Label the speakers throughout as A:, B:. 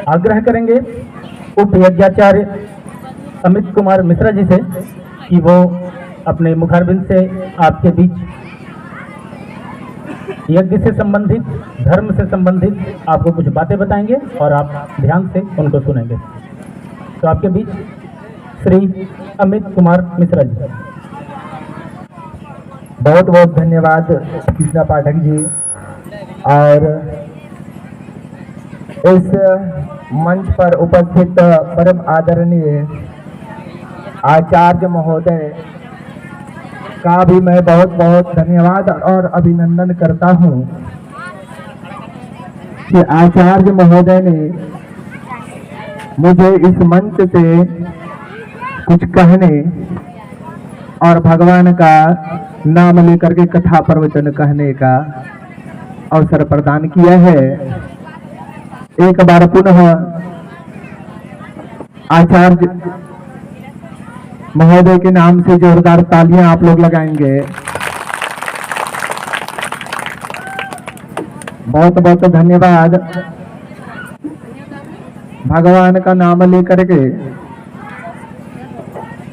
A: आग्रह करेंगे उप यज्ञाचार्य अमित कुमार मिश्रा जी से कि वो अपने मुखारबिंद से आपके बीच यज्ञ से संबंधित, धर्म से संबंधित आपको कुछ बातें बताएंगे और आप ध्यान से उनको सुनेंगे। तो आपके बीच श्री अमित कुमार मिश्रा जी।
B: बहुत बहुत धन्यवाद कृष्णा पाठक जी। और इस मंच पर उपस्थित परम आदरणीय आचार्य महोदय का भी मैं बहुत बहुत धन्यवाद और अभिनंदन करता हूं कि आचार्य महोदय ने मुझे इस मंच से कुछ कहने और भगवान का नाम लेकर के कथा प्रवचन कहने का अवसर प्रदान किया है। एक बार पुनः आचार्य महोदय के नाम से जोरदार तालियां आप लोग लगाएंगे। बहुत बहुत धन्यवाद। भगवान का नाम लेकर के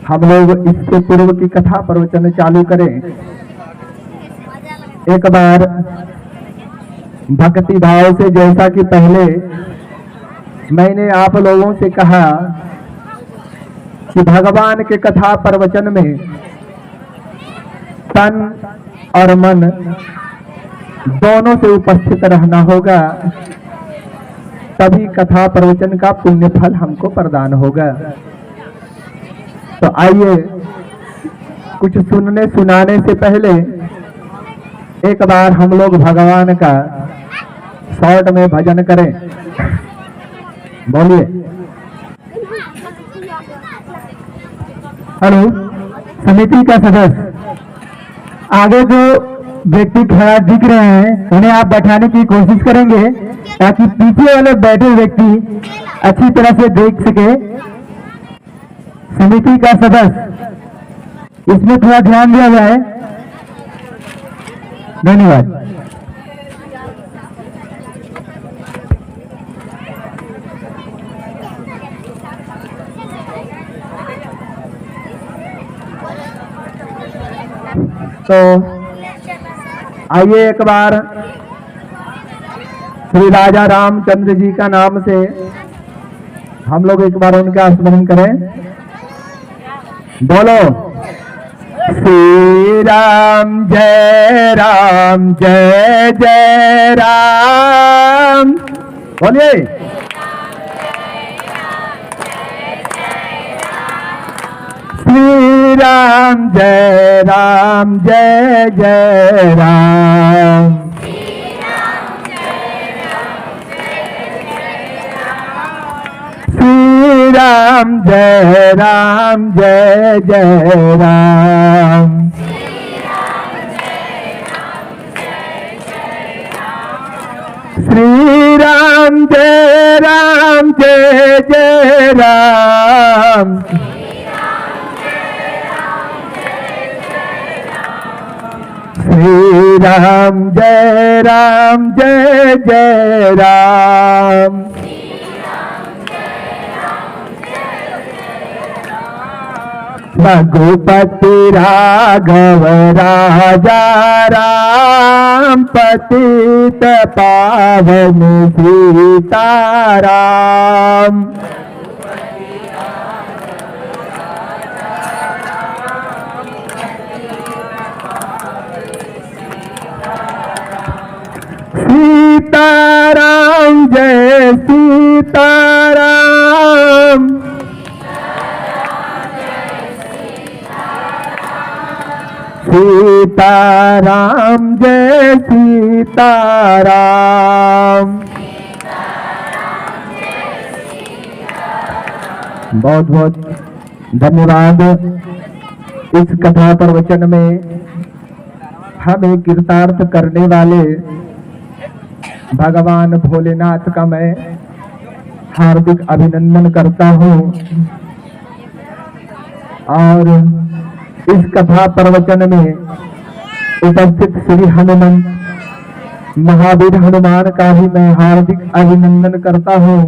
B: हम लोग इससे पूर्व की कथा प्रवचन चालू करें। एक बार भक्ति भाव से, जैसा कि पहले मैंने आप लोगों से कहा कि भगवान के कथा प्रवचन में तन और मन दोनों से उपस्थित रहना होगा, तभी कथा प्रवचन का पुण्य फल हमको प्रदान होगा। तो आइए कुछ सुनने सुनाने से पहले एक बार हम लोग भगवान का शॉर्ट में भजन करें। बोलिए।
C: हेलो समिति का सदस्य, आगे जो व्यक्ति खड़ा दिख रहे हैं उन्हें आप बैठाने की कोशिश करेंगे ताकि पीछे वाले बैठे व्यक्ति अच्छी तरह से देख सके। समिति का सदस्य, इसमें थोड़ा ध्यान दिया जाए। धन्यवाद।
B: तो आइए एक बार श्री राजा रामचंद्र जी का नाम से हम लोग एक बार उनका स्मरण करें। बोलो श्री राम जय जय राम। बोलिए श्री राम जय जय राम। श्री राम जय जय राम। श्री राम जय जय राम। श्री राम जय जय राम। रघुपति राघव राजा राम, पतित पावन सीताराम। सीताराम जय सीताराम। सीताराम जय सीताराम। बहुत बहुत धन्यवाद। इस कथा प्रवचन में हमें कृतार्थ करने वाले भगवान भोलेनाथ का मैं हार्दिक अभिनंदन करता हूँ। और इस कथा प्रवचन में उपस्थित श्री हनुमान महावीर हनुमान का भी मैं हार्दिक अभिनंदन करता हूँ।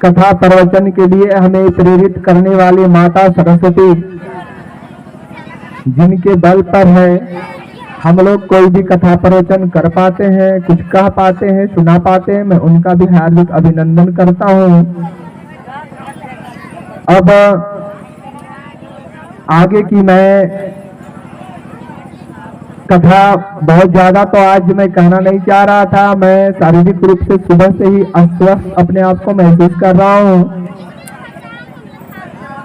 B: कथा प्रवचन के लिए हमें प्रेरित करने वाली माता सरस्वती, जिनके बल पर है हम लोग कोई भी कथा प्रवचन कर पाते हैं, कुछ कह पाते हैं, सुना पाते हैं, मैं उनका भी हार्दिक अभिनंदन करता हूँ। अब आगे की मैं कथा बहुत ज्यादा तो आज मैं कहना नहीं चाह रहा था। मैं शारीरिक रूप से सुबह से ही अस्वस्थ अपने आप को महसूस कर रहा हूँ,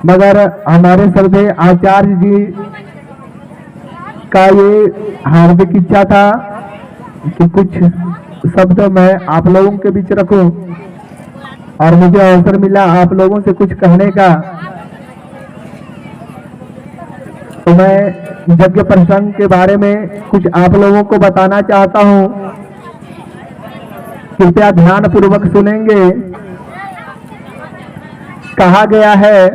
B: मगर हमारे श्रद्धेय आचार्य जी का ये हार्दिक इच्छा था कि कुछ शब्द मैं आप लोगों के बीच रखूं, और मुझे अवसर मिला आप लोगों से कुछ कहने का। तो मैं यज्ञ प्रसंग के बारे में कुछ आप लोगों को बताना चाहता हूं, कृपया ध्यान पूर्वक सुनेंगे। कहा गया है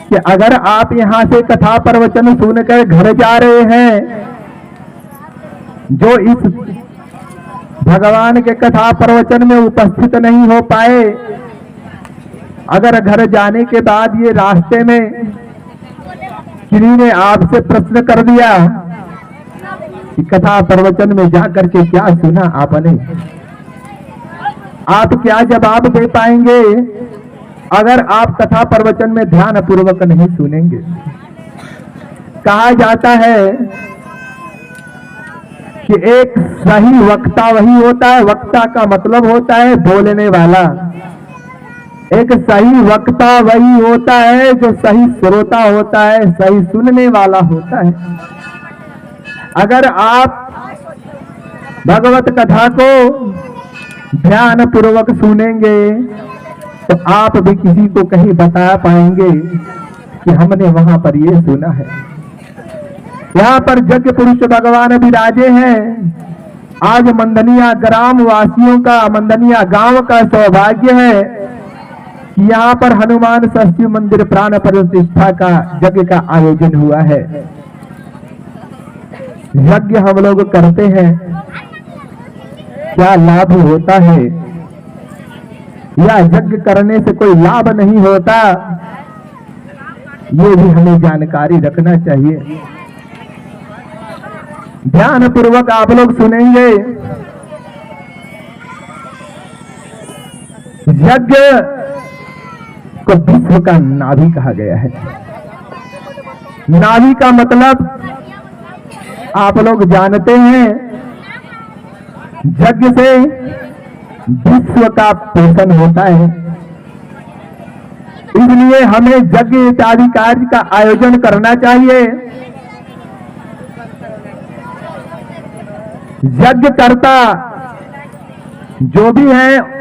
B: कि अगर आप यहां से कथा प्रवचन सुनकर घर जा रहे हैं, जो इस भगवान के कथा प्रवचन में उपस्थित नहीं हो पाए, अगर घर जाने के बाद ये रास्ते में किसी ने आपसे प्रश्न कर दिया कि कथा प्रवचन में जाकर के क्या सुना आपने, आप क्या जवाब दे पाएंगे अगर आप कथा प्रवचन में ध्यान पूर्वक नहीं सुनेंगे। कहा जाता है कि एक सही वक्ता वही होता है, वक्ता का मतलब होता है बोलने वाला। एक सही वक्ता वही होता है जो सही श्रोता होता है, सही सुनने वाला होता है। अगर आप भगवत कथा को ध्यान पूर्वक सुनेंगे तो आप भी किसी को कहीं बता पाएंगे कि हमने वहां पर ये सुना है। यहाँ पर यज्ञ पुरुष भगवान विराजे हैं। आज मंदनिया ग्राम वासियों का, मंदनिया गांव का सौभाग्य है कि यहाँ पर हनुमान षष्ठी मंदिर प्राण प्रतिष्ठा का यज्ञ का आयोजन हुआ है। यज्ञ हम लोग करते हैं, क्या लाभ होता है या यज्ञ करने से कोई लाभ नहीं होता, ये भी हमें जानकारी रखना चाहिए। ध्यान पूर्वक आप लोग सुनेंगे। यज्ञ को विश्व का नाभि कहा गया है। नाभि का मतलब आप लोग जानते हैं, यज्ञ से विश्व का पोषण होता है। इसलिए हमें यज्ञ इत्यादि कार्य का आयोजन करना चाहिए। यज्ञ कर्ता जो भी है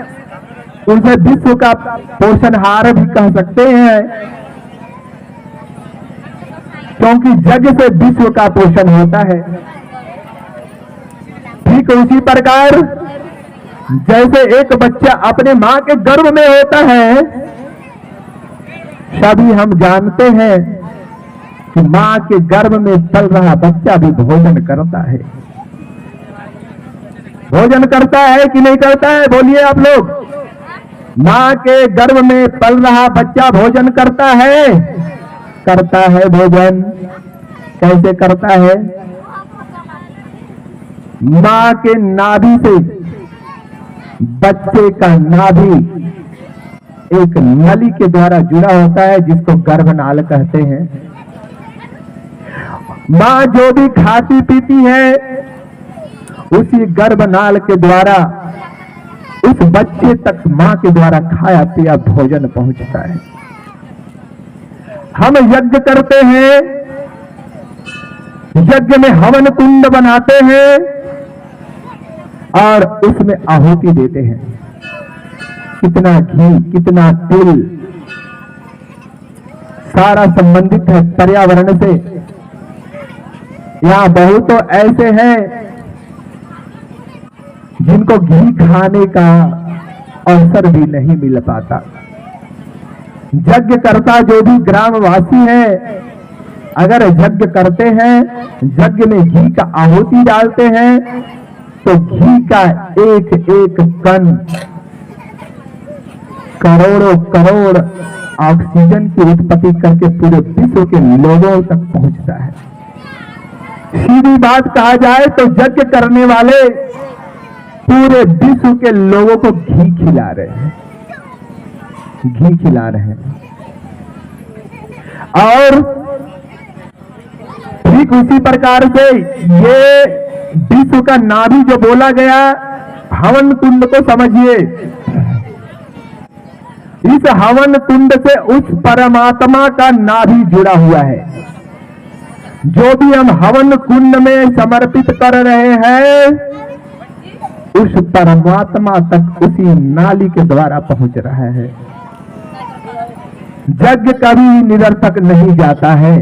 B: उनसे विश्व का पोषणहार भी कह सकते हैं, क्योंकि यज्ञ से विश्व का पोषण होता है। ठीक उसी प्रकार जैसे एक बच्चा अपने मां के गर्भ में होता है, सभी हम जानते हैं कि मां के गर्भ में पल रहा बच्चा भी भोजन करता है। भोजन करता है कि नहीं करता है, बोलिए आप लोग। मां के गर्भ में पल रहा बच्चा भोजन करता है, करता है भोजन। कैसे करता है? मां के नाभि से बच्चे का नाभि एक नली के द्वारा जुड़ा होता है, जिसको गर्भनाल कहते हैं। मां जो भी खाती पीती है, उसी गर्भनाल के द्वारा उस बच्चे तक मां के द्वारा खाया पिया भोजन पहुंचता है। हम यज्ञ करते हैं, यज्ञ में हवन कुंड बनाते हैं और उसमें आहुति देते हैं। कितना घी, कितना तिल, सारा संबंधित है पर्यावरण से। यहाँ बहुत तो ऐसे हैं जिनको घी खाने का अवसर भी नहीं मिल पाता। यज्ञ करता जो भी ग्रामवासी है, अगर यज्ञ करते हैं, यज्ञ में घी का आहुति डालते हैं, तो घी का एक एक कण करोड़ों करोड़ ऑक्सीजन की उत्पत्ति करके पूरे विश्व के लोगों तक पहुंचता है। सीधी बात कहा जाए तो यज्ञ करने वाले पूरे विश्व के लोगों को घी खिला रहे हैं, घी खिला रहे हैं। और ठीक उसी प्रकार से ये विश्व का नाभि जो बोला गया, हवन कुंड को समझिए। इस हवन कुंड से उस परमात्मा का नाभि जुड़ा हुआ है। जो भी हम हवन कुंड में समर्पित कर रहे हैं, उस परमात्मा तक उसी नाली के द्वारा पहुंच रहा है। यज्ञ कभी निरर्थक नहीं जाता है।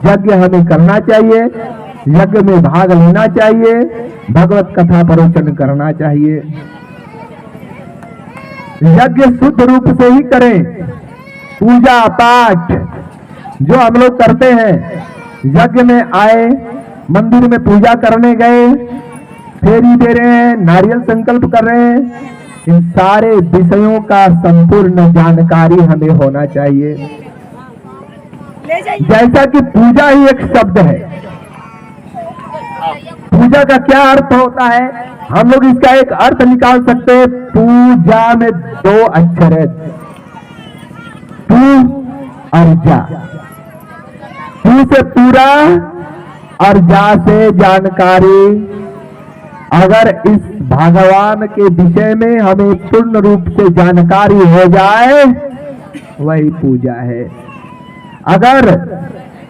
B: यज्ञ हमें करना चाहिए, यज्ञ में भाग लेना चाहिए, भगवत कथा प्रवचन करना चाहिए। यज्ञ शुद्ध रूप से ही करें। पूजा पाठ जो हम लोग करते हैं, यज्ञ में आए, मंदिर में पूजा करने गए, फेरी दे रहे हैं, नारियल संकल्प कर रहे हैं, इन सारे विषयों का संपूर्ण जानकारी हमें होना चाहिए। जैसा कि पूजा ही एक शब्द है। पूजा का क्या अर्थ होता है? हम लोग इसका एक अर्थ निकाल सकते हैं। पूजा में दो अक्षर है, पू और जा। पू से पूरा और जा से जानकारी। अगर इस भगवान के विषय में हमें पूर्ण रूप से जानकारी हो जाए, वही पूजा है। अगर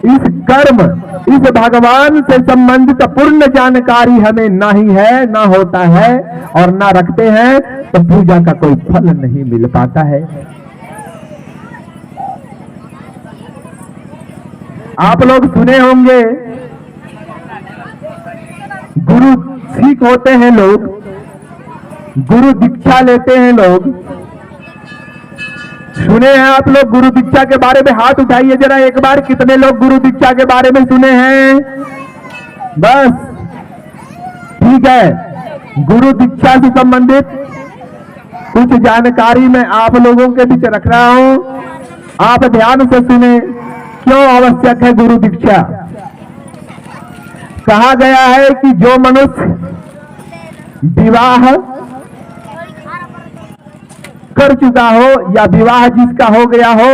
B: इस कर्म, इस भगवान से संबंधित पूर्ण जानकारी हमें नहीं है, ना होता है और ना रखते हैं, तो पूजा का कोई फल नहीं मिल पाता है। आप लोग सुने होंगे, गुरु सीख होते हैं लोग, गुरु दीक्षा लेते हैं लोग। सुने हैं आप लोग गुरु दीक्षा के बारे में? हाथ उठाइए जरा एक बार, कितने लोग गुरु दीक्षा के बारे में सुने हैं? बस ठीक है। गुरु दीक्षा से संबंधित कुछ जानकारी मैं आप लोगों के बीच रख रहा हूं, आप ध्यान से सुने। क्यों आवश्यक है गुरु दीक्षा? कहा गया है कि जो मनुष्य विवाह कर चुका हो या विवाह जिसका हो गया हो,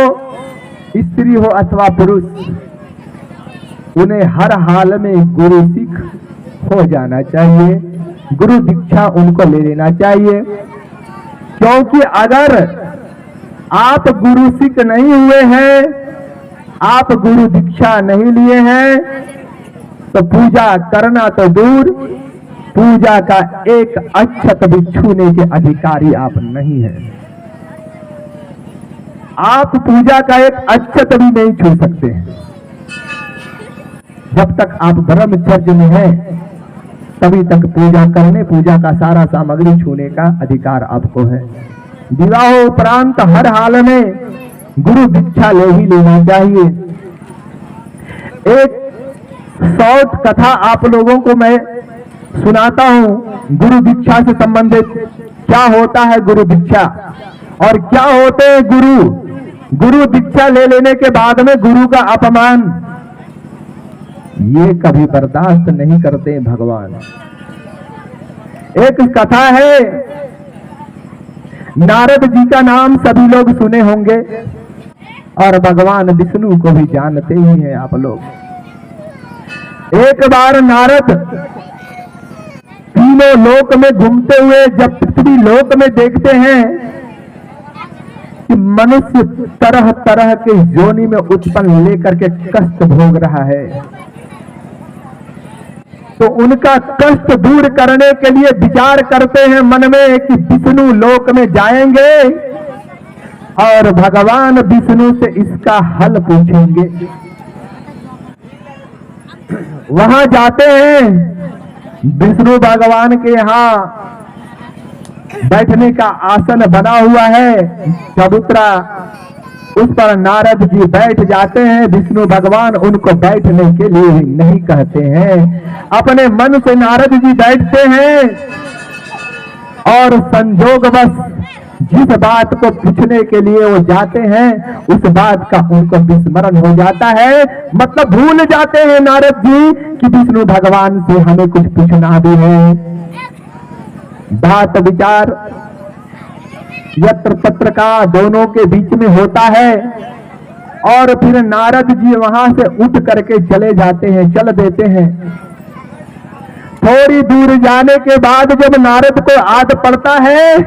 B: स्त्री हो अथवा पुरुष, उन्हें हर हाल में गुरु सिख हो जाना चाहिए, गुरु दीक्षा उनको ले लेना चाहिए। क्योंकि अगर आप गुरु सिख नहीं हुए हैं, आप गुरु दीक्षा नहीं लिए हैं, तो पूजा करना तो दूर, पूजा का एक अक्षत भी छूने के अधिकारी आप नहीं हैं। आप पूजा का एक अक्षत भी नहीं छू सकते हैं। जब तक आप ब्रह्मचर्य में हैं, तभी तक पूजा करने, पूजा का सारा सामग्री छूने का अधिकार आपको है। विवाह उपरांत हर हाल में गुरु दीक्षा ले ही लेना चाहिए। एक शॉर्ट कथा आप लोगों को मैं सुनाता हूं गुरु दीक्षा से संबंधित। क्या होता है गुरु दीक्षा और क्या होते हैं गुरु? गुरु दीक्षा ले लेने के बाद में गुरु का अपमान, ये कभी बर्दाश्त नहीं करते भगवान। एक कथा है, नारद जी का नाम सभी लोग सुने होंगे और भगवान विष्णु को भी जानते ही हैं आप लोग। एक बार नारद तीनों लोक में घूमते हुए जब पृथ्वी लोक में देखते हैं कि मनुष्य तरह तरह के योनि में उत्पन्न लेकर के कष्ट भोग रहा है, तो उनका कष्ट दूर करने के लिए विचार करते हैं मन में कि विष्णु लोक में जाएंगे और भगवान विष्णु से इसका हल पूछेंगे। वहां जाते हैं, विष्णु भगवान के यहाँ बैठने का आसन बना हुआ है, चबूतरा उस पर नारद जी बैठ जाते हैं। विष्णु भगवान उनको बैठने के लिए नहीं कहते हैं, अपने मन से नारद जी बैठते हैं और संजोगवश जिस बात को पूछने के लिए वो जाते हैं उस बात का उनको विस्मरण हो जाता है। मतलब भूल जाते हैं नारद जी कि विष्णु भगवान से हमें कुछ पूछना भी है। बात विचार यत्र तत्र का दोनों के बीच में होता है और फिर नारद जी वहां से उठ करके चले जाते हैं, चल देते हैं। थोड़ी दूर जाने के बाद जब नारद को याद पड़ता है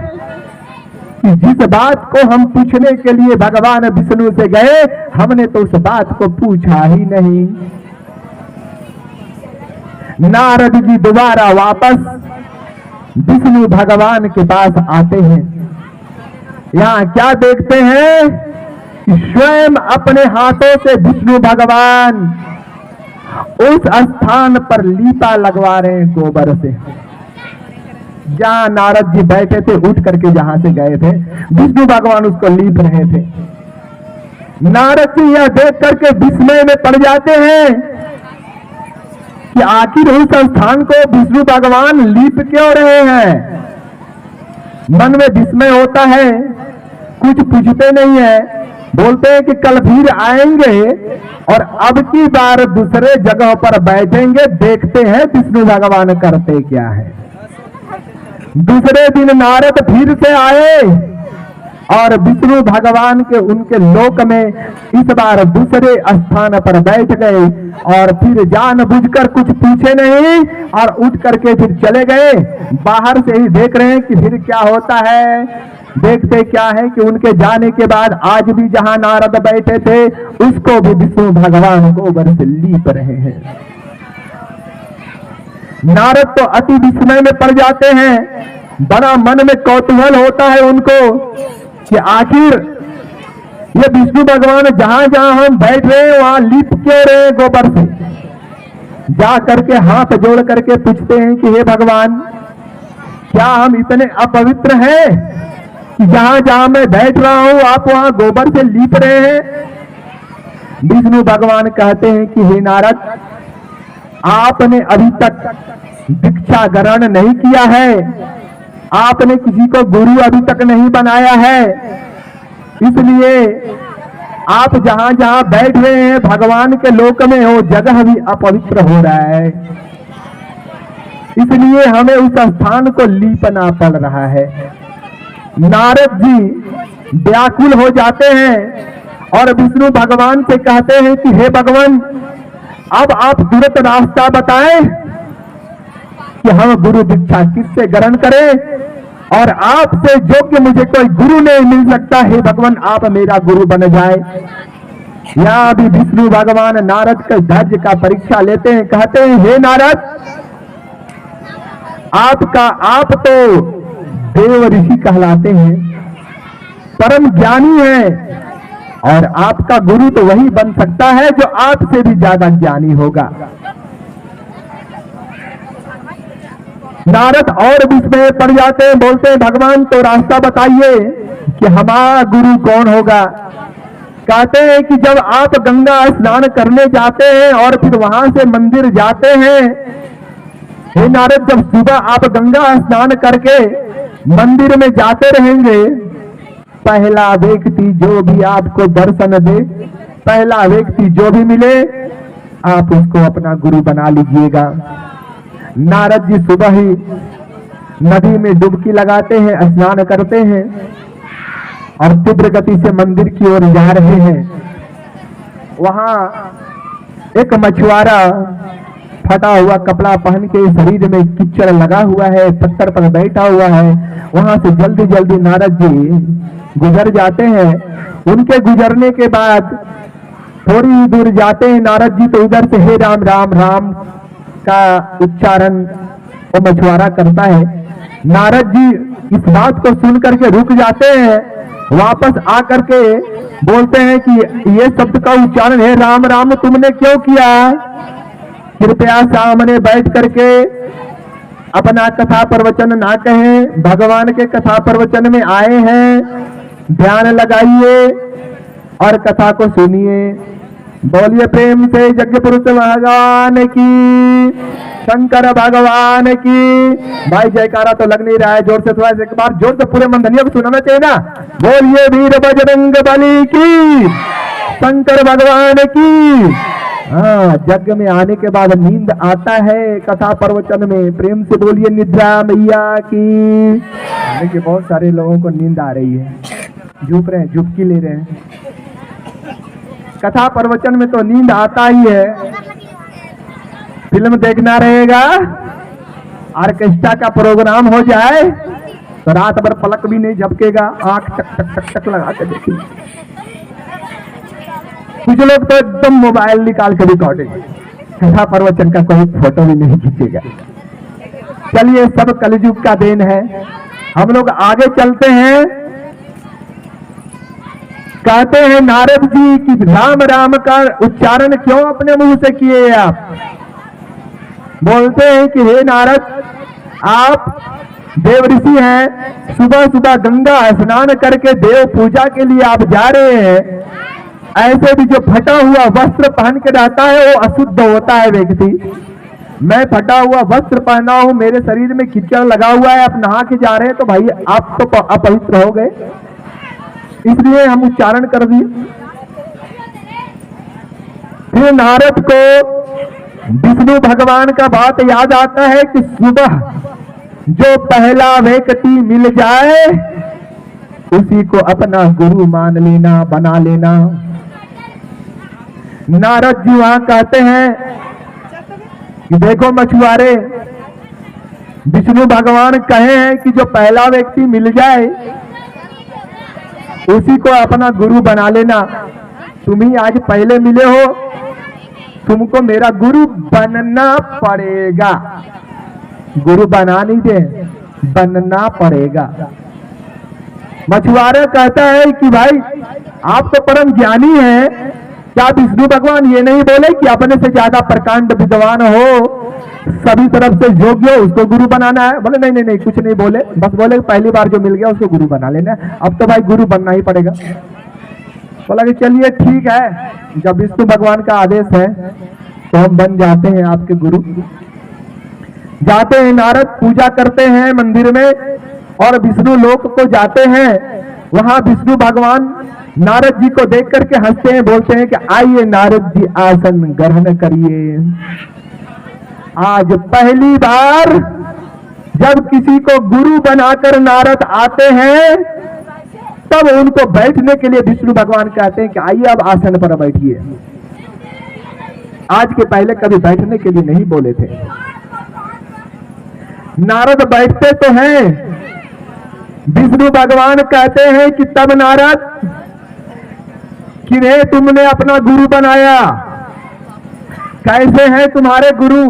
B: कि जिस बात को हम पूछने के लिए भगवान विष्णु से गए हमने तो उस बात को पूछा ही नहीं। नारद जी दोबारा वापस विष्णु भगवान के पास आते हैं। यहाँ क्या देखते हैं कि स्वयं अपने हाथों से विष्णु भगवान उस स्थान पर लीपा लगवा रहे हैं गोबर से, जहां नारद जी बैठे थे, उठ करके जहां से गए थे विष्णु भगवान उसको लीप रहे थे। नारद जी यह देख करके विस्मय में पड़ जाते हैं कि आखिर उस स्थान को विष्णु भगवान लीप क्यों रहे हैं। मन में विस्मय होता है, कुछ पूछते नहीं है, बोलते हैं कि कल फिर आएंगे और अब की बार दूसरे जगह पर बैठेंगे, देखते हैं विष्णु भगवान करते क्या है। दूसरे दिन नारद फिर से आए और विष्णु भगवान के उनके लोक में इस बार दूसरे स्थान पर बैठ गए और फिर जानबूझकर कुछ पूछे नहीं और उठ करके फिर चले गए। बाहर से ही देख रहे हैं कि फिर क्या होता है। देखते क्या है कि उनके जाने के बाद आज भी जहां नारद बैठे थे उसको भी विष्णु भगवान गोबर से लीप रहे हैं। नारद तो अति विस्मय में पड़ जाते हैं, बड़ा मन में कौतूहल होता है उनको कि आखिर ये विष्णु भगवान जहां जहां हम बैठ रहे हैं वहां लीप क्यों रहे हैं गोबर से। जा करके हाथ जोड़ करके पूछते हैं कि हे भगवान, क्या हम इतने अपवित्र हैं कि जहां जहां मैं बैठ रहा हूं आप वहां गोबर से लीप रहे हैं। विष्णु भगवान कहते हैं कि हे नारद, आपने अभी तक दीक्षा ग्रहण नहीं किया है, आपने किसी को गुरु अभी तक नहीं बनाया है, इसलिए आप जहां जहां बैठ रहे हैं भगवान के लोक में वो जगह भी अपवित्र हो रहा है, इसलिए हमें उस स्थान को लीपना पड़ रहा है। नारद जी व्याकुल हो जाते हैं और विष्णु भगवान से कहते हैं कि हे भगवान, अब आप तुरंत रास्ता बताएं कि हम गुरु दीक्षा किससे ग्रहण करें और आपसे जो कि मुझे कोई गुरु नहीं मिल सकता, हे भगवान आप मेरा गुरु बन जाए। यहाँ भी विष्णु भगवान नारद के धैर्य का परीक्षा लेते हैं, कहते हैं हे नारद, आप तो देव ऋषि कहलाते हैं, परम ज्ञानी है और आपका गुरु तो वही बन सकता है जो आपसे भी ज्यादा ज्ञानी होगा। नारद और विस्मय पड़ जाते हैं, बोलते हैं भगवान तो रास्ता बताइए कि हमारा गुरु कौन होगा। कहते हैं कि जब आप गंगा स्नान करने जाते हैं और फिर वहां से मंदिर जाते हैं, हे नारद, जब सुबह आप गंगा स्नान करके मंदिर में जाते रहेंगे, पहला व्यक्ति जो भी आपको दर्शन दे, पहला व्यक्ति जो भी मिले आप उसको अपना गुरु बना लीजिएगा। नारद जी सुबह ही नदी में डुबकी लगाते हैं, स्नान करते हैं और तीव्र गति से मंदिर की ओर जा रहे हैं। वहां एक मछुआरा फटा हुआ कपड़ा पहन के शरीर में कीचड़ लगा हुआ है, पत्थर पर बैठा हुआ है। वहां से जल्दी जल्दी नारद जी गुजर जाते हैं। उनके गुजरने के बाद थोड़ी दूर जाते हैं नारद जी, तो इधर से हे राम राम राम का उच्चारण वो मछुआरा करता है। नारद जी इस बात को सुन करके रुक जाते हैं, वापस आकर के बोलते हैं कि ये शब्द का उच्चारण है राम राम तुमने क्यों किया, कृपया सामने बैठ करके अपना कथा प्रवचन ना कहें, भगवान के कथा प्रवचन में आए हैं, ध्यान लगाइए। और कथा को सुनिए। बोलिए प्रेम से यज्ञ पुरुष भगवान की, शंकर भगवान की। भाई जयकारा तो लग नहीं रहा है जोर से, थोड़ा एक बार जोर से पूरे मंडलियों को सुनाना चाहिए ना। बोलिए वीर बजरंग बली की, शंकर भगवान की। हाँ, यज्ञ में आने के बाद नींद आता है कथा प्रवचन में, प्रेम से बोलिए निद्रा मैया की। देखिए बहुत सारे लोगों को नींद आ रही है, झुक रहे हैं, झुपकी ले रहे हैं। कथा प्रवचन में तो नींद आता ही है। फिल्म देखना रहेगा, ऑर्केस्ट्रा का प्रोग्राम हो जाए तो रात भर पलक भी नहीं झपकेगा, आंख टक टक टक टक लगा के देखिए। कुछ लोग तो एकदम मोबाइल निकाल के रिकॉर्डिंग, कथा प्रवचन का कोई फोटो भी नहीं खींचेगा। चलिए सब कलयुग का देन है। हम लोग आगे चलते हैं। कहते हैं नारद जी कि राम राम का उच्चारण क्यों अपने मुंह से किए आप? बोलते हैं कि हे नारद, आप देव ऋषि हैं, सुबह सुबह गंगा स्नान करके देव पूजा के लिए आप जा रहे हैं। ऐसे भी जो फटा हुआ वस्त्र पहन के रहता है वो अशुद्ध होता है व्यक्ति। मैं फटा हुआ वस्त्र पहना हूं, मेरे शरीर में कीचड़ लगा हुआ है, आप नहा के जा रहे हैं तो भाई आप तो अपवित्र हो गए, इसलिए हम उच्चारण कर दिए। फिर नारद को विष्णु भगवान का बात याद आता है कि सुबह जो पहला व्यक्ति मिल जाए उसी को अपना गुरु मान लेना, बना लेना। नारद जी वहां कहते हैं कि देखो मछुआरे, विष्णु भगवान कहे हैं कि जो पहला व्यक्ति मिल जाए उसी को अपना गुरु बना लेना। तुम ही आज पहले मिले हो, तुमको मेरा गुरु बनना पड़ेगा। गुरु बना नहीं दे, बनना पड़ेगा। मछुआरा कहता है कि भाई आप तो परम ज्ञानी हैं, क्या विष्णु भगवान ये नहीं बोले कि अपने से ज्यादा प्रकांड विद्वान हो, सभी तरफ से योग्य हो, उसको गुरु बनाना है? बोले नहीं नहीं नहीं, कुछ नहीं बोले, बस बोले पहली बार जो मिल गया उसको गुरु बना लेना। अब तो भाई गुरु बनना ही पड़ेगा। बोला कि चलिए ठीक है, जब विष्णु भगवान का आदेश है तो हम बन जाते हैं आपके गुरु। जाते हैं नारद, पूजा करते हैं मंदिर में और विष्णु लोक को जाते हैं। वहां विष्णु भगवान नारद जी को देख करके हंसते हैं, बोलते हैं कि आइए नारद जी आसन ग्रहण करिए। आज पहली बार जब किसी को गुरु बनाकर नारद आते हैं तब उनको बैठने के लिए विष्णु भगवान कहते हैं कि आइए अब आसन पर बैठिए। आज के पहले कभी बैठने के लिए नहीं बोले थे। नारद बैठते तो हैं, विष्णु भगवान कहते हैं कि तब नारद किन्हें तुमने अपना गुरु बनाया, कैसे हैं तुम्हारे गुरु,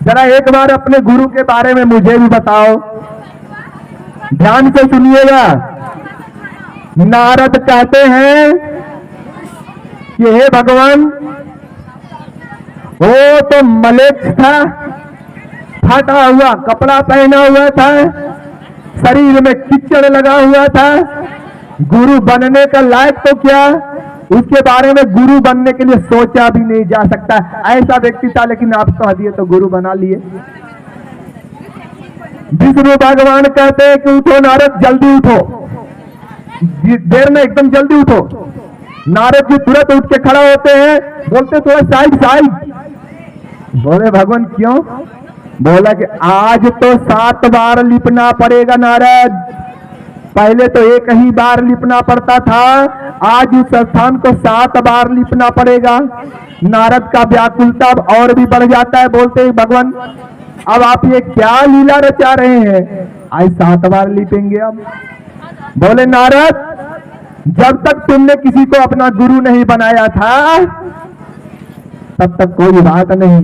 B: जरा एक बार अपने गुरु के बारे में मुझे भी बताओ। ध्यान से सुनिएगा। नारद कहते हैं कि हे भगवान, वो तो मलेच्छ था, फटा हुआ कपड़ा पहना हुआ था, शरीर में कीचड़ लगा हुआ था, गुरु बनने का लायक तो क्या, उसके बारे में गुरु बनने के लिए सोचा भी नहीं जा सकता, ऐसा व्यक्ति था। लेकिन आप कह दिए तो गुरु बना लिए। विष्णु भगवान कहते हैं कि उठो नारद, जल्दी उठो, देर में एकदम जल्दी उठो। नारद जी तुरंत उठ के खड़ा होते हैं, बोलते थोड़ा साइड साइड। बोले भगवान क्यों? बोला कि आज तो 7 बार लिपना पड़ेगा नारद, पहले तो एक ही बार लिपना पड़ता था, आज इस स्थान को 7 बार लिपना पड़ेगा। नारद का व्याकुलता और भी बढ़ जाता है, बोलते हैं भगवान अब आप ये क्या लीला रचा रहे हैं, आज 7 बार लिपेंगे अब। बोले नारद, जब तक तुमने किसी को अपना गुरु नहीं बनाया था तब तक कोई बात नहीं,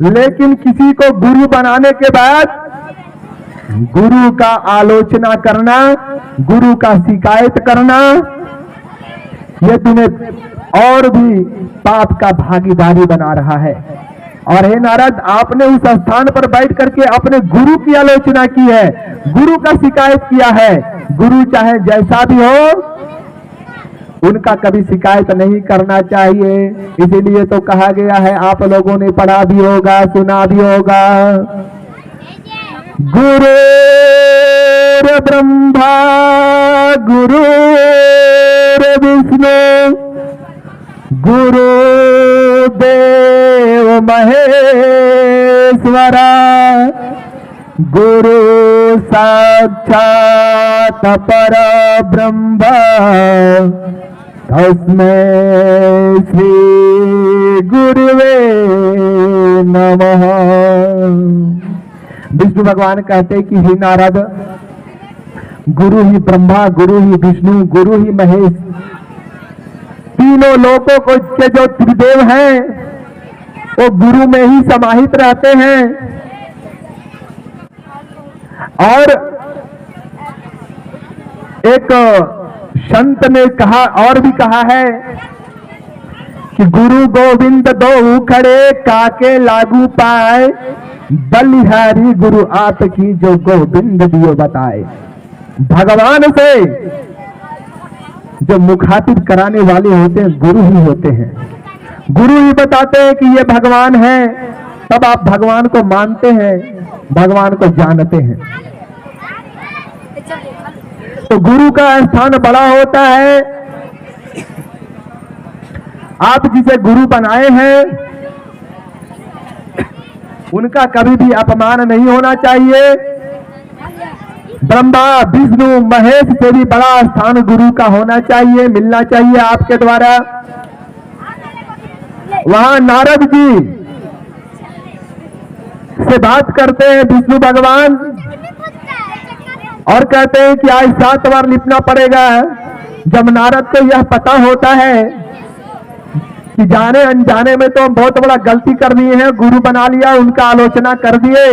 B: लेकिन किसी को गुरु बनाने के बाद गुरु का आलोचना करना, गुरु का शिकायत करना, यह तुम्हें और भी पाप का भागीदारी बना रहा है। और हे नारद, आपने उस स्थान पर बैठ करके अपने गुरु की आलोचना की है, गुरु का शिकायत किया है। गुरु चाहे जैसा भी हो, उनका कभी शिकायत नहीं करना चाहिए। इसीलिए तो कहा गया है, आप लोगों ने पढ़ा भी होगा, सुना भी होगा, गुरु ब्रह्मा गुरु विष्णु गुरु देव महेश्वरा गुरु साक्षात पर ब्रह्म तस्मै श्री गुरुवे नमः। विष्णु भगवान कहते कि हे नारद, गुरु ही ब्रह्मा, गुरु ही विष्णु, गुरु ही महेश, तीनों लोकों को के जो त्रिदेव हैं वो गुरु में ही समाहित रहते हैं। और एक संत ने कहा, और भी कहा है कि गुरु गोविंद दो खड़े काके लागू पाए, बलिहारी गुरु आप की जो गोविंद दियो बताए। भगवान से जो मुखातिब कराने वाले होते हैं गुरु ही होते हैं। गुरु ही बताते हैं कि ये भगवान है, तब आप भगवान को मानते हैं, भगवान को जानते हैं। तो गुरु का स्थान बड़ा होता है। आप जिसे गुरु बनाए हैं उनका कभी भी अपमान नहीं होना चाहिए। ब्रह्मा विष्णु महेश से भी बड़ा स्थान गुरु का होना चाहिए, मिलना चाहिए आपके द्वारा। वहां नारद जी से बात करते हैं विष्णु भगवान और कहते हैं कि आज 7 बार लिपना पड़ेगा। जब नारद को यह पता होता है कि जाने अनजाने में तो बहुत बड़ा गलती कर दी है, गुरु बना लिया, उनका आलोचना कर दिए,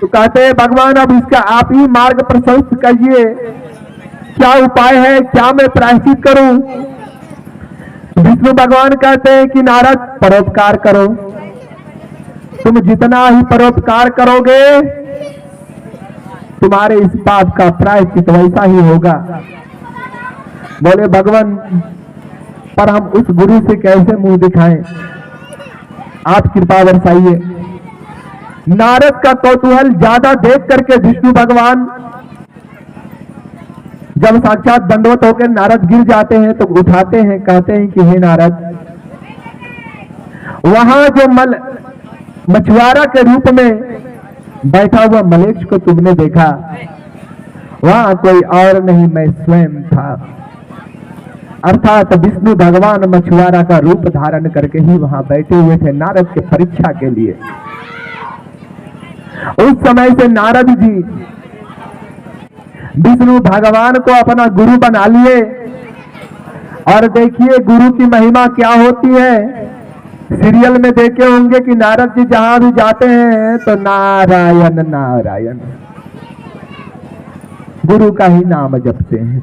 B: तो कहते हैं भगवान अब इसका आप ही मार्ग प्रशस्त करिए, क्या उपाय है, क्या मैं प्रायश्चित करूं। विष्णु भगवान कहते हैं कि नारद परोपकार करो, तुम जितना ही परोपकार करोगे तुम्हारे इस पाप का प्रायश्चित वैसा ही होगा। बोले भगवान पर हम उस गुरु से कैसे मुंह दिखाएं, आप कृपा बरसाइए। नारद का कौतूहल ज्यादा देख करके विष्णु भगवान जब साक्षात दंडवत होकर नारद गिर जाते हैं तो उठाते हैं, कहते हैं कि हे नारद, वहां जो मछुआरा के रूप में बैठा हुआ मलेच्छ को तुमने देखा, वहां कोई और नहीं, मैं स्वयं था। अर्थात विष्णु भगवान मछुआरा का रूप धारण करके ही वहां बैठे हुए थे नारद के परीक्षा के लिए। उस समय से नारद जी विष्णु भगवान को अपना गुरु बना लिए। और देखिए गुरु की महिमा क्या होती है। सीरियल में देखे होंगे कि नारद जी जहां भी जाते हैं तो नारायण नारायण गुरु का ही नाम जपते हैं।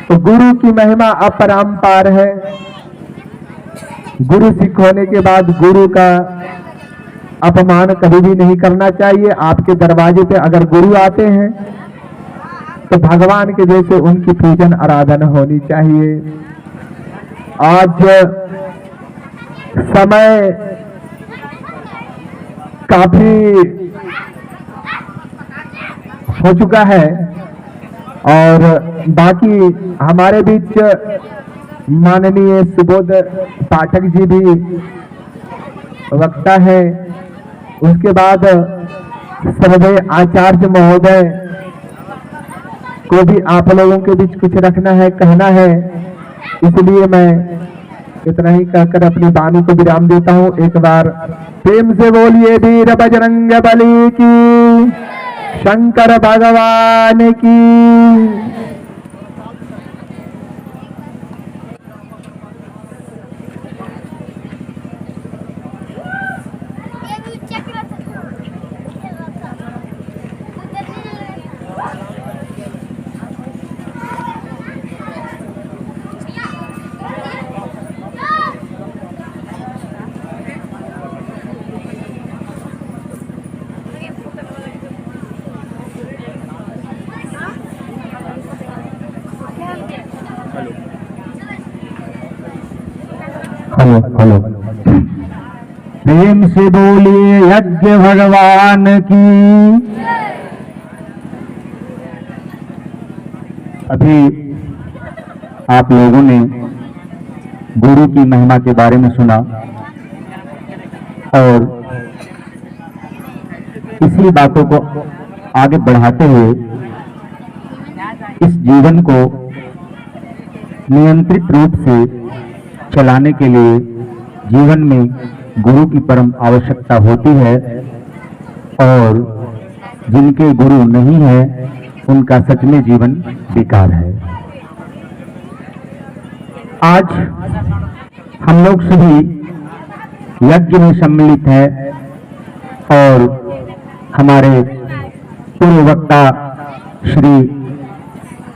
B: तो गुरु की महिमा अपरंपार है। गुरु सिख होने के बाद गुरु का अपमान कभी भी नहीं करना चाहिए। आपके दरवाजे पे अगर गुरु आते हैं तो भगवान के जैसे उनकी पूजन आराधना होनी चाहिए। आज समय काफी हो चुका है और बाकी हमारे बीच माननीय सुबोध पाठक जी भी वक्ता है। उसके बाद सर्वे आचार्य महोदय को भी आप लोगों के बीच कुछ रखना है, कहना है, इसलिए मैं इतना ही कहकर अपनी वाणी को विराम देता हूँ। एक बार प्रेम से बोलिए वीर बजरंग बली की, शंकर भगवान की।
C: हेलो हेलो, प्रेम से बोलिए यज्ञ भगवान की। अभी आप लोगों ने गुरु की महिमा के बारे में सुना और इसी बातों को आगे बढ़ाते हुए इस जीवन को नियंत्रित रूप से चलाने के लिए जीवन में गुरु की परम आवश्यकता होती है और जिनके गुरु नहीं है उनका सच में जीवन बेकार है। आज हम लोग सभी यज्ञ में सम्मिलित हैं और हमारे पूर्व वक्ता श्री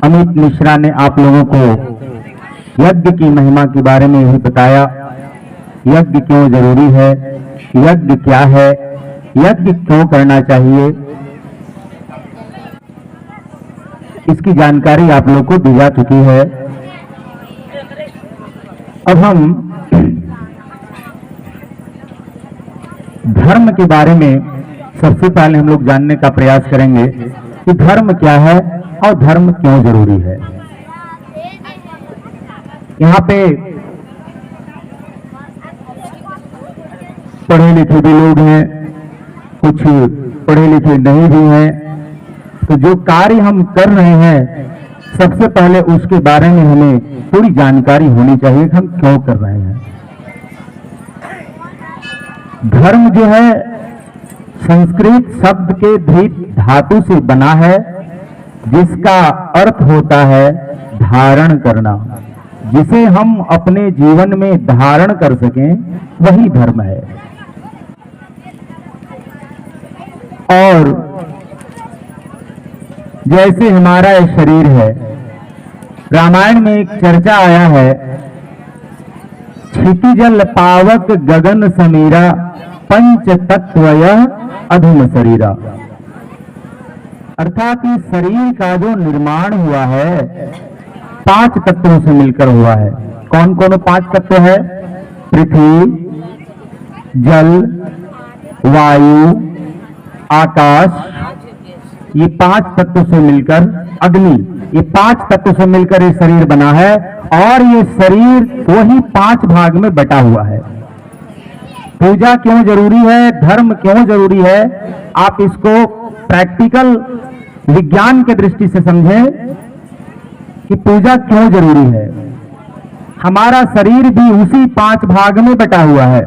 C: अमित मिश्रा ने आप लोगों को यज्ञ की महिमा के बारे में ही बताया। यज्ञ क्यों जरूरी है, यज्ञ क्या है, यज्ञ क्यों करना चाहिए, इसकी जानकारी आप लोग को दी जा चुकी है। अब हम धर्म के बारे में सबसे पहले हम लोग जानने का प्रयास करेंगे कि धर्म क्या है और धर्म क्यों जरूरी है। यहाँ पे पढ़े लिखे भी लोग हैं, कुछ पढ़े लिखे नहीं भी हैं, तो जो कार्य हम कर रहे हैं सबसे पहले उसके बारे में हमें पूरी जानकारी होनी चाहिए कि हम क्यों कर रहे हैं। धर्म जो है संस्कृत शब्द के धृत धातु से बना है जिसका अर्थ होता है धारण करना। जिसे हम अपने जीवन में धारण कर सकें वही धर्म है। और जैसे हमारा ये शरीर है, रामायण में एक चर्चा आया है, क्षितिजल पावक गगन समीरा पंच तत्वय अधम शरीरा। अर्थात इस शरीर का जो निर्माण हुआ है 5 तत्वों से मिलकर हुआ है। कौन कौन 5 तत्व है? पृथ्वी, जल, वायु, आकाश, ये 5 तत्वों से मिलकर अग्नि, ये 5 तत्वों से मिलकर ये शरीर बना है और ये शरीर वही 5 भाग में बटा हुआ है। पूजा क्यों जरूरी है, धर्म क्यों जरूरी है, आप इसको प्रैक्टिकल विज्ञान के दृष्टि से समझें कि पूजा क्यों जरूरी है। हमारा शरीर भी उसी 5 भाग में बटा हुआ है।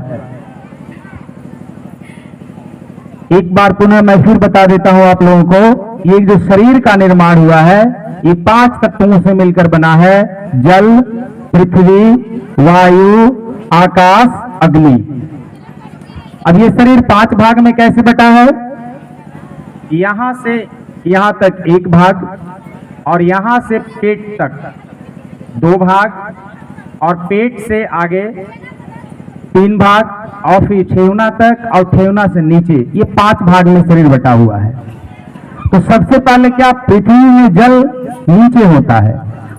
C: एक बार पुनः मैं फिर बता देता हूं आप लोगों को, ये जो शरीर का निर्माण हुआ है ये 5 तत्वों से मिलकर बना है। जल, पृथ्वी, वायु, आकाश, अग्नि। अब ये शरीर 5 भाग में कैसे बटा है? यहां से यहां तक 1 भाग और यहां से पेट तक 2 भाग और पेट से आगे 3 भाग और फिर ठेवना तक और ठेवना से नीचे, ये 5 भाग में शरीर बटा हुआ है। तो सबसे पहले क्या, पृथ्वी में जल नीचे होता है,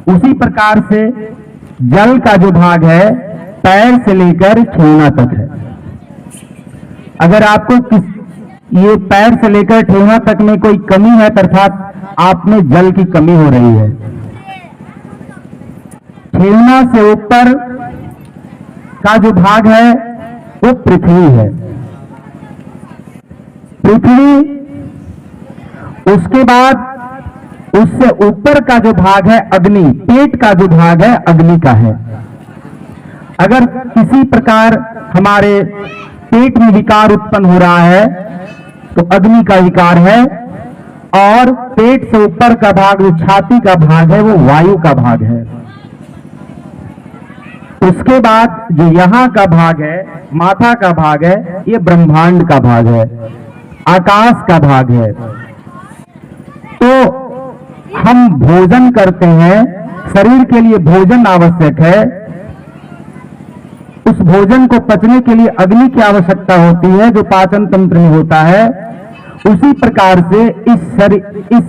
C: उसी प्रकार से जल का जो भाग है पैर से लेकर ठेवना तक है। अगर आपको ये पैर से लेकर ठेवना तक में कोई कमी है अर्थात आप में जल की कमी हो रही है। ठेवना से ऊपर का जो भाग है वो पृथ्वी है। पृथ्वी, उसके बाद उससे ऊपर का जो भाग है अग्नि, पेट का जो भाग है अग्नि का है। अगर किसी प्रकार हमारे पेट में विकार उत्पन्न हो रहा है तो अग्नि का विकार है, और पेट से ऊपर का भाग जो छाती का भाग है वो वायु का भाग है। उसके बाद जो यहां का भाग है, माथा का भाग है, ये ब्रह्मांड का भाग है, आकाश का भाग है। तो हम भोजन करते हैं, शरीर के लिए भोजन आवश्यक है। उस भोजन को पचने के लिए अग्नि की आवश्यकता होती है जो पाचन तंत्र में होता है। उसी प्रकार से इस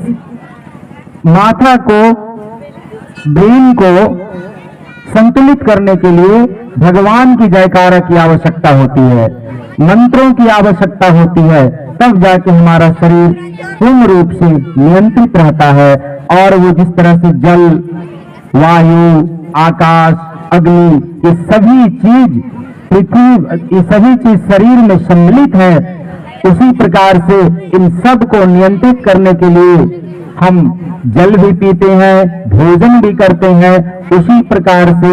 C: माथा को, ब्रेन को संतुलित करने के लिए भगवान की जयकारा की आवश्यकता होती है, मंत्रों की आवश्यकता होती है, तब जाके हमारा शरीर पूर्ण रूप से नियंत्रित रहता है। और वो जिस तरह से जल, वायु, आकाश, अग्नि, ये सभी चीज पृथ्वी, ये सभी चीज शरीर में सम्मिलित है, उसी प्रकार से इन सब को नियंत्रित करने के लिए हम जल भी पीते हैं, भोजन भी करते हैं। उसी प्रकार से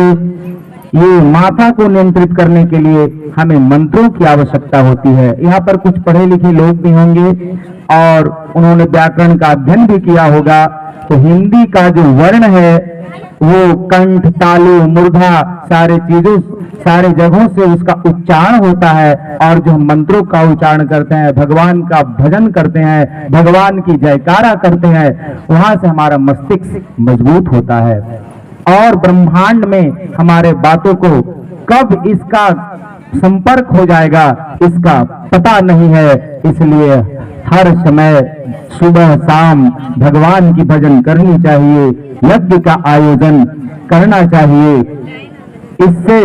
C: ये माता को नियंत्रित करने के लिए हमें मंत्रों की आवश्यकता होती है। यहाँ पर कुछ पढ़े लिखे लोग भी होंगे और उन्होंने व्याकरण का अध्ययन भी किया होगा, तो हिंदी का जो वर्ण है वो कंठ, तालु, मूर्धा सारे जगहों से उसका उच्चारण होता है। और जो हम मंत्रों का उच्चारण करते हैं, भगवान का भजन करते हैं, भगवान की जयकारा करते हैं, वहां से हमारा मस्तिष्क मजबूत होता है। और ब्रह्मांड में हमारे बातों को कब इसका संपर्क हो जाएगा इसका पता नहीं है, इसलिए हर समय सुबह शाम भगवान की भजन करनी चाहिए, यज्ञ का आयोजन करना चाहिए। इससे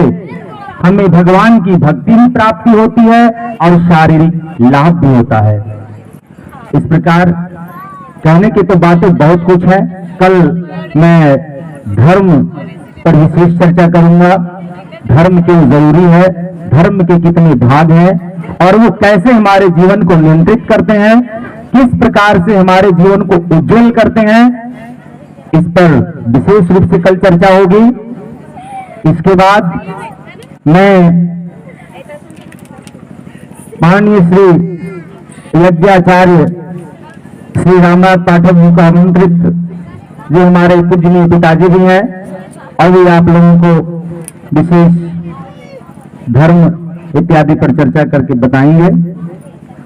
C: हमें भगवान की भक्ति भी प्राप्ति होती है और शारीरिक लाभ भी होता है। इस प्रकार कहने की तो बातें बहुत कुछ है। कल मैं धर्म पर विशेष चर्चा करूंगा, धर्म क्यों जरूरी है, धर्म के कितने भाग हैं और वो कैसे हमारे जीवन को नियंत्रित करते हैं, किस प्रकार से हमारे जीवन को उज्जवल करते हैं, इस पर विशेष रूप से कल चर्चा होगी। इसके बाद मैं माननीय श्री यज्ञाचार्य श्री रामनाथ पाठक जी को आमंत्रित, जो हमारे पूजनीय पिताजी भी हैं, अभी आप लोगों को विशेष धर्म इत्यादि पर चर्चा करके बताएंगे।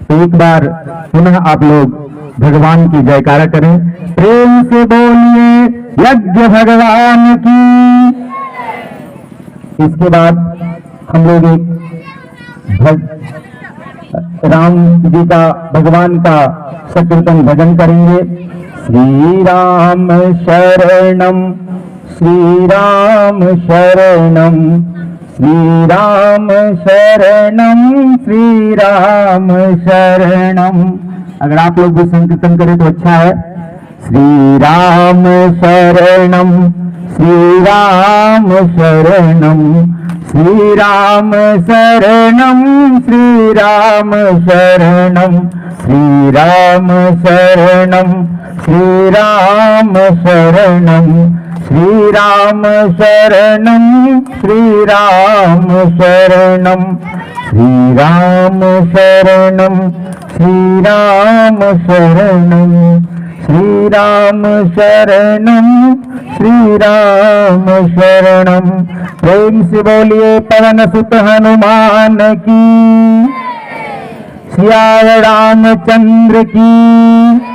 C: तो एक बार पुनः आप लोग भगवान की जयकारा करें, प्रेम से बोलिए यज्ञ भगवान की। इसके बाद हम लोग एक राम जी का, भगवान का संकीर्तन भजन करेंगे। श्री राम शरणम, श्री राम शरणम, श्री राम शरणम, श्री राम शरणम। अगर आप लोग भी संकीर्तन करें तो अच्छा है। श्री राम शरणम, श्री राम शरणम, श्री राम शरणम, श्री राम शरणम, श्री राम शरणम, श्री राम शरणम, श्री राम शरणम, श्री राम शरणम, श्री राम शरणम, श्री राम शरणम, श्री राम शरणम, श्री राम शरणम। प्रेम से बोलिए पवन सुत हनुमान की, सिया रामचंद्र की।